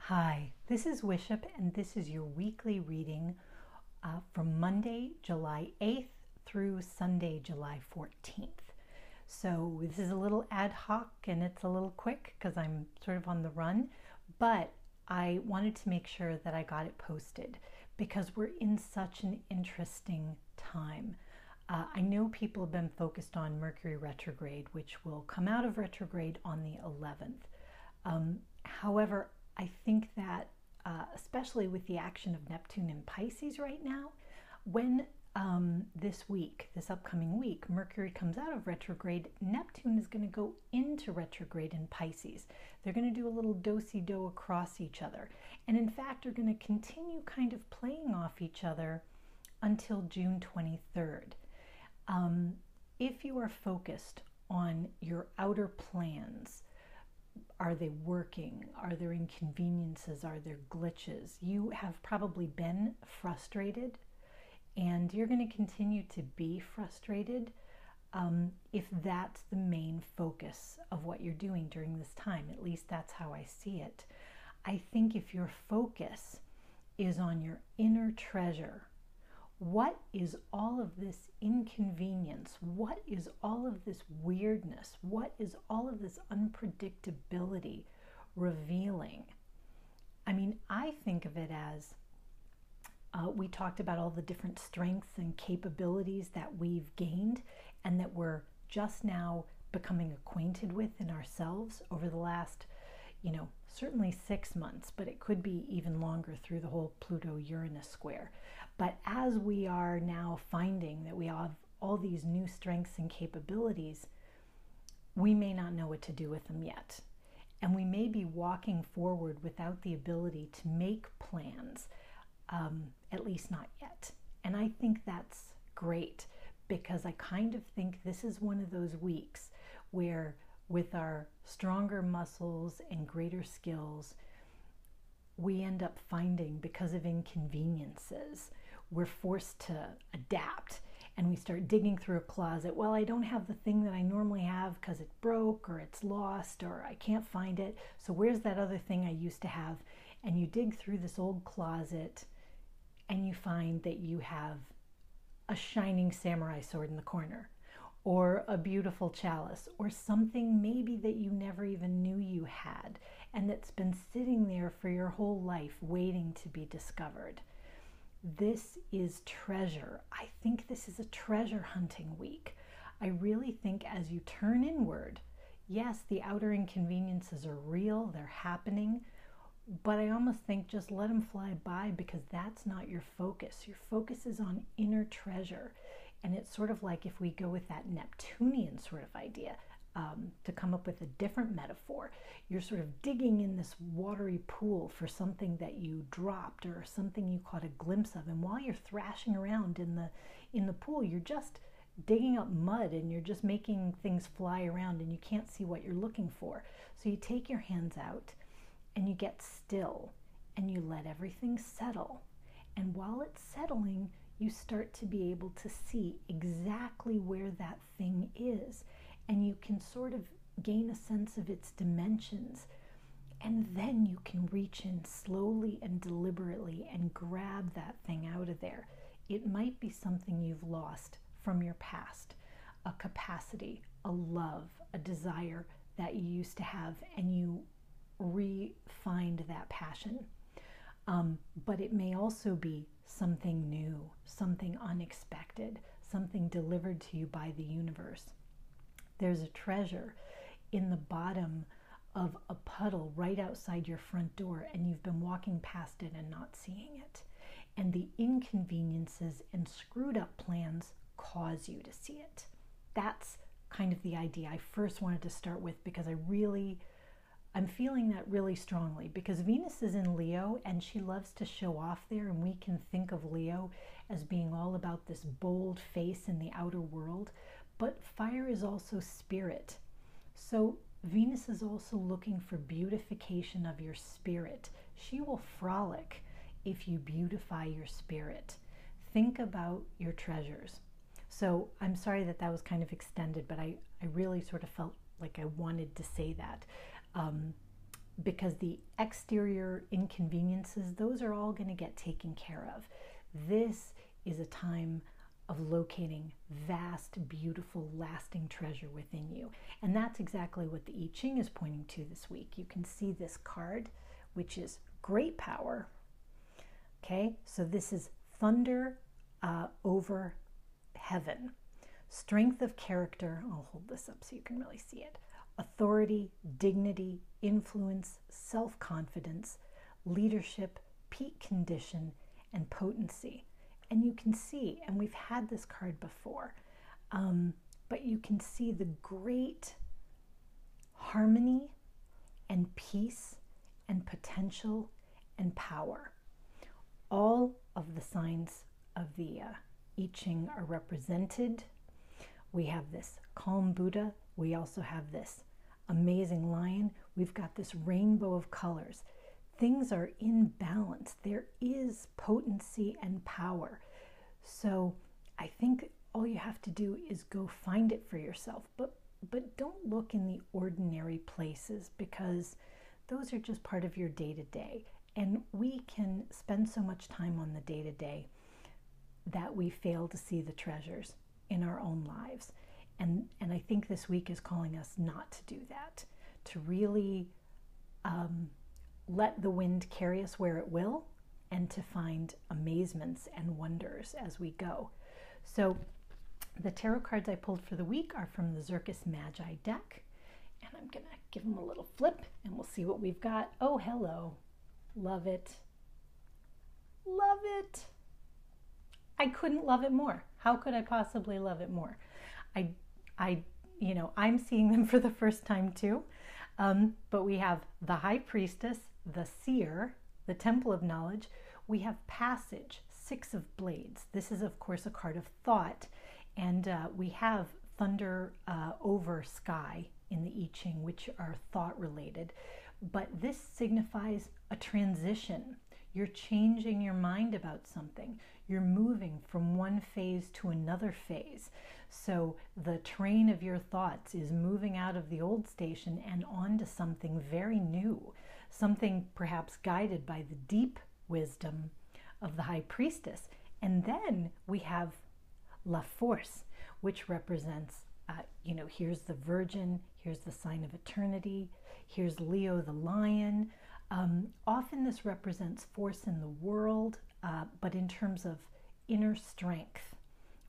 Hi, this is Wishop, and this is your weekly reading from Monday, July 8th through Sunday, July 14th. So this is a little ad hoc and it's a little quick because I'm sort of on the run, but I wanted to make sure that I got it posted because we're in such an interesting time. I know people have been focused on Mercury retrograde, which will come out of retrograde on the 11th. However, I think that especially with the action of Neptune in Pisces right now, when this upcoming week, Mercury comes out of retrograde, Neptune is going to go into retrograde in Pisces. They're going to do a little do-si-do across each other. And in fact, are going to continue kind of playing off each other until June 23rd. If you are focused on your outer plans, are they working? Are there inconveniences? Are there glitches? You have probably been frustrated and you're going to continue to be frustrated if that's the main focus of what you're doing during this time. At least that's how I see it. I think if your focus is on your inner treasure, what is all of this inconvenience? What is all of this weirdness? What is all of this unpredictability revealing? I mean, I think of it as we talked about all the different strengths and capabilities that we've gained and that we're just now becoming acquainted with in ourselves over the last, certainly 6 months, but it could be even longer through the whole Pluto-Uranus square. But as we are now finding that we have all these new strengths and capabilities, we may not know what to do with them yet. And we may be walking forward without the ability to make plans, at least not yet. And I think that's great because I kind of think this is one of those weeks where with our stronger muscles and greater skills, we end up finding, because of inconveniences, we're forced to adapt and we start digging through a closet. Well, I don't have the thing that I normally have because it broke or it's lost or I can't find it. So where's that other thing I used to have? And you dig through this old closet and you find that you have a shining samurai sword in the corner, or a beautiful chalice, or something maybe that you never even knew you had and that's been sitting there for your whole life waiting to be discovered. This is treasure. I think this is a treasure hunting week. I really think as you turn inward, yes, the outer inconveniences are real, they're happening, but I almost think just let them fly by because that's not your focus. Your focus is on inner treasure. And it's sort of like if we go with that Neptunian sort of idea, to come up with a different metaphor, you're sort of digging in this watery pool for something that you dropped or something you caught a glimpse of. And while you're thrashing around in the pool, you're just digging up mud and you're just making things fly around and you can't see what you're looking for. So you take your hands out and you get still and you let everything settle. And while it's settling, you start to be able to see exactly where that thing is. And you can sort of gain a sense of its dimensions. And then you can reach in slowly and deliberately and grab that thing out of there. It might be something you've lost from your past, a capacity, a love, a desire that you used to have, and you re-find that passion. But it may also be something new, something unexpected, something delivered to you by the universe. There's a treasure in the bottom of a puddle right outside your front door, and you've been walking past it and not seeing it. And the inconveniences and screwed up plans cause you to see it. That's kind of the idea I first wanted to start with because I'm feeling that really strongly because Venus is in Leo and she loves to show off there, and we can think of Leo as being all about this bold face in the outer world, but fire is also spirit. So Venus is also looking for beautification of your spirit. She will frolic if you beautify your spirit. Think about your treasures. So I'm sorry that was kind of extended, but I really sort of felt like I wanted to say that. because the exterior inconveniences, those are all going to get taken care of. This is a time of locating vast, beautiful, lasting treasure within you. And that's exactly what the I-Ching is pointing to this week. You can see this card, which is great power. Okay, so this is thunder over heaven. Strength of character, I'll hold this up so you can really see it. Authority, dignity, influence, self-confidence, leadership, peak condition, and potency. And you can see, and we've had this card before, but you can see the great harmony and peace and potential and power. All of the signs of the I-Ching are represented. We have this calm Buddha. We also have this amazing lion. We've got this rainbow of colors. Things are in balance. There is potency and power. So I think all you have to do is go find it for yourself. But don't look in the ordinary places, because those are just part of your day-to-day. And we can spend so much time on the day-to-day that we fail to see the treasures in our own lives. And I think this week is calling us not to do that, to really let the wind carry us where it will, and to find amazements and wonders as we go. So the tarot cards I pulled for the week are from the Zircus Magi deck. And I'm going to give them a little flip and we'll see what we've got. Oh, hello. Love it. Love it. I couldn't love it more. How could I possibly love it more? I'm seeing them for the first time too. But we have the High Priestess, the Seer, the Temple of Knowledge. We have Passage, Six of Blades. This is, of course, a card of thought. And we have Thunder over Sky in the I-Ching, which are thought related. But this signifies a transition. You're changing your mind about something. You're moving from one phase to another phase. So the train of your thoughts is moving out of the old station and onto something very new, something perhaps guided by the deep wisdom of the High Priestess. And then we have La Force, which represents, here's the Virgin, here's the sign of eternity, here's Leo the lion. Often this represents force in the world, but in terms of inner strength,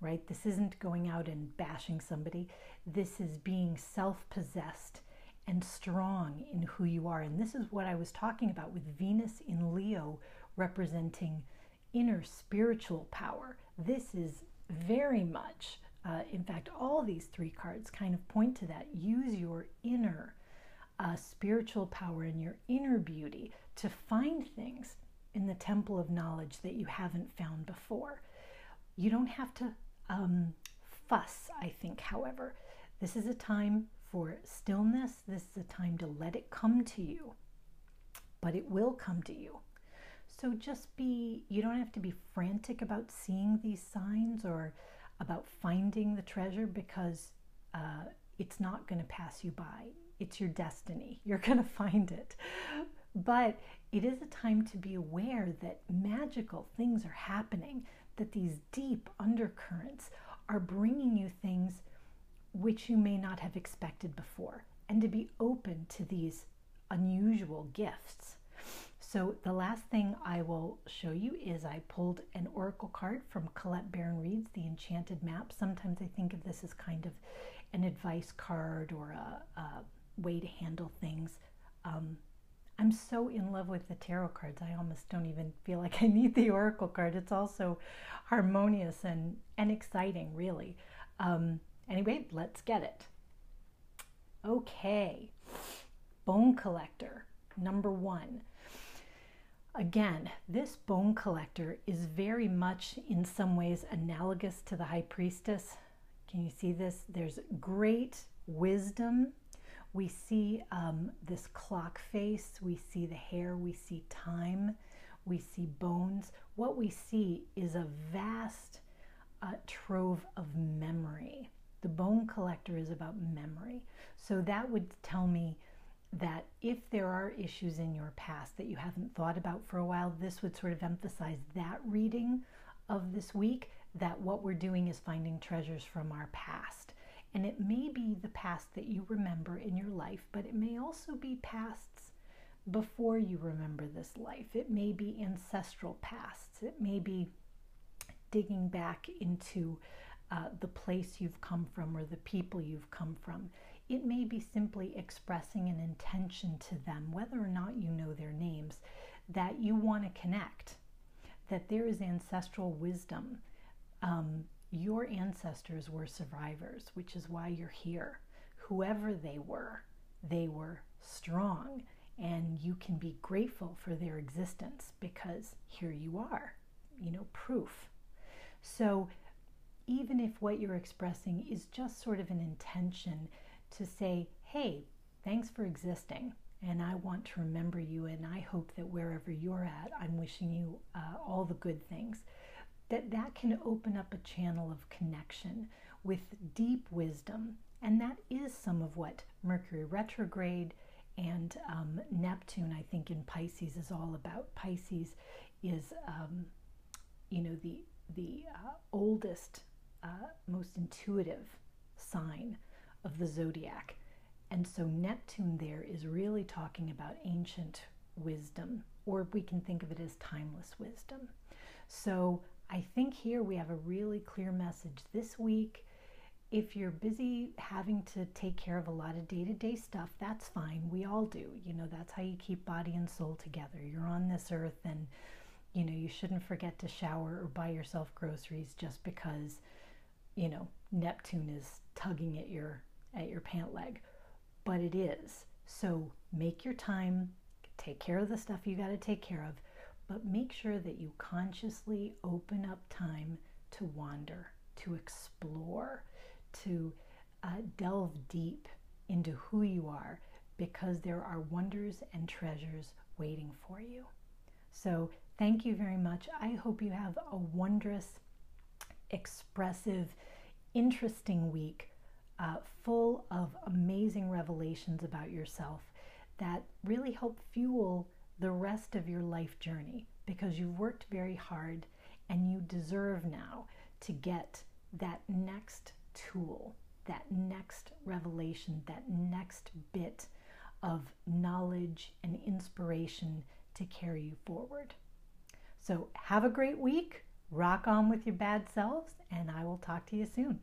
right? This isn't going out and bashing somebody. This is being self-possessed and strong in who you are. And this is what I was talking about with Venus in Leo representing inner spiritual power. This is very much, in fact, all these three cards kind of point to that. Use your inner spiritual power and your inner beauty to find things in the Temple of Knowledge that you haven't found before. You don't have to fuss, I think, however. This is a time for stillness. This is a time to let it come to you, but it will come to you. So you don't have to be frantic about seeing these signs or about finding the treasure, because it's not going to pass you by. It's your destiny. You're going to find it. But it is a time to be aware that magical things are happening, that these deep undercurrents are bringing you things which you may not have expected before, and to be open to these unusual gifts. So the last thing I will show you is I pulled an oracle card from Colette Baron Reid's The Enchanted Map. Sometimes I think of this as kind of an advice card or a way to handle things. I'm so in love with the tarot cards, I almost don't even feel like I need the oracle card. It's also harmonious and exciting, really. Anyway, let's get it. Okay, Bone Collector, number 1. Again, this Bone Collector is very much in some ways analogous to the High Priestess. Can you see this? There's great wisdom. We see this clock face, we see the hair, we see time, we see bones. What we see is a vast trove of memory. The Bone Collector is about memory. So that would tell me that if there are issues in your past that you haven't thought about for a while, this would sort of emphasize that reading of this week, that what we're doing is finding treasures from our past. And it may be the past that you remember in your life, but it may also be pasts before you remember this life. It may be ancestral pasts. It may be digging back into the place you've come from or the people you've come from. It may be simply expressing an intention to them, whether or not you know their names, that you want to connect, that there is ancestral wisdom. Your ancestors were survivors, which is why you're here. Whoever they were strong, and you can be grateful for their existence because here you are, proof. So even if what you're expressing is just sort of an intention to say, hey, thanks for existing, and I want to remember you, and I hope that wherever you're at, I'm wishing you all the good things, that can open up a channel of connection with deep wisdom. And that is some of what Mercury retrograde and Neptune, I think, in Pisces is all about. Pisces is, the oldest, most intuitive sign of the zodiac. And so Neptune there is really talking about ancient wisdom, or we can think of it as timeless wisdom. So I think here we have a really clear message this week. If you're busy having to take care of a lot of day-to-day stuff, that's fine. We all do. That's how you keep body and soul together. You're on this earth, and you shouldn't forget to shower or buy yourself groceries just because Neptune is tugging at your pant leg. But it is. So make your time, take care of the stuff you got to take care of, but make sure that you consciously open up time to wander, to explore, to delve deep into who you are, because there are wonders and treasures waiting for you. So thank you very much. I hope you have a wondrous, expressive, interesting week, full of amazing revelations about yourself that really help fuel the rest of your life journey, because you've worked very hard and you deserve now to get that next tool, that next revelation, that next bit of knowledge and inspiration to carry you forward. So have a great week, rock on with your bad selves, and I will talk to you soon.